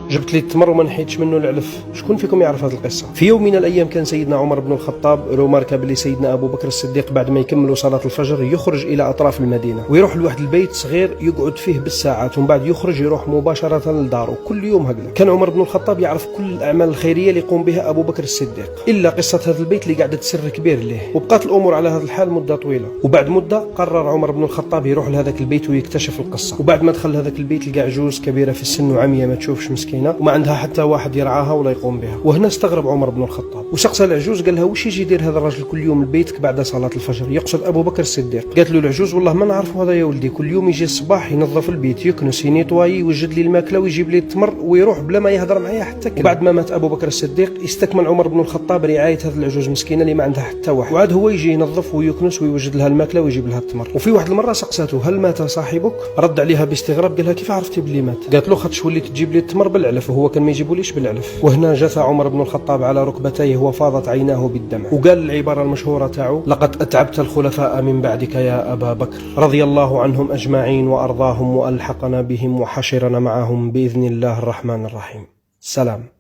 جبت لي التمر وما نحيتش منه العلف. شكون فيكم يعرف هذه القصة؟ في يوم من الأيام كان سيدنا عمر بن الخطاب روماركا بلي سيدنا أبو بكر الصديق بعد ما يكملوا صلاة الفجر يخرج إلى أطراف المدينة ويروح لواحد البيت صغير يقعد فيه بالساعات، ومن بعد يخرج يروح مباشرة لداره كل يوم هكذا. كان عمر بن الخطاب يعرف كل الأعمال الخيرية اللي يقوم بها أبو بكر الصديق، إلا قصة هذا البيت اللي قاعدة سر كبير له. وبقات الأمور على هذا الحال مدة طويلة، وبعد مدة قرر عمر بن الخطاب يروح لهذاك البيت ويكتشف القصة. وبعد ما دخل هذاك البيت لقى عجوز كبيرة في السن وعمية ما تشوفش مسكينة وما عندها حتى واحد يرعاها ولا يقوم بها. وهنا استغرب عمر بن الخطاب وسقسى العجوز، قال لها واش يجي يدير هذا الرجل كل يوم لبيتك بعد صلاة الفجر؟ يقصد أبو بكر الصديق. قالت له العجوز والله ما نعرف هذا يا ولدي، كل يوم يجي الصباح ينظف البيت يكنس ينيطواي يوجد لي الماكلة ويجيب لي التمر ويروح بلا ما يهضر معايا حتى كلمة. وبعد ما مات أبو بكر الصديق استكمل عمر بن الخطاب رعاية هذه العجوز مسكينة اللي ما عندها حتى واحد، وعاد هو يجي ينظف ويكنس ويوجد لها الماكلة ويجيب لها التمر. وفي واحد المرة سقساته هل مات صاحبك؟ رد عليها باستغراب قال لها كيف عرفتي بلي مات؟ قالت له خاطش وليت تجيب لي التمر بالعلف وهو كان ما يجيبوليش بالعلف. وهنا جثى عمر بن الخطاب على ركبتيه وفاضت عيناه بالدمع، وقال العبارة المشهورة تاعو لقد أتعبت الخلفاء من بعدك يا أبا بكر، رضي الله عنهم أجمعين وأرضاهم وألحقنا بهم وحشرنا معهم بإذن الله الرحمن الرحيم. سلام.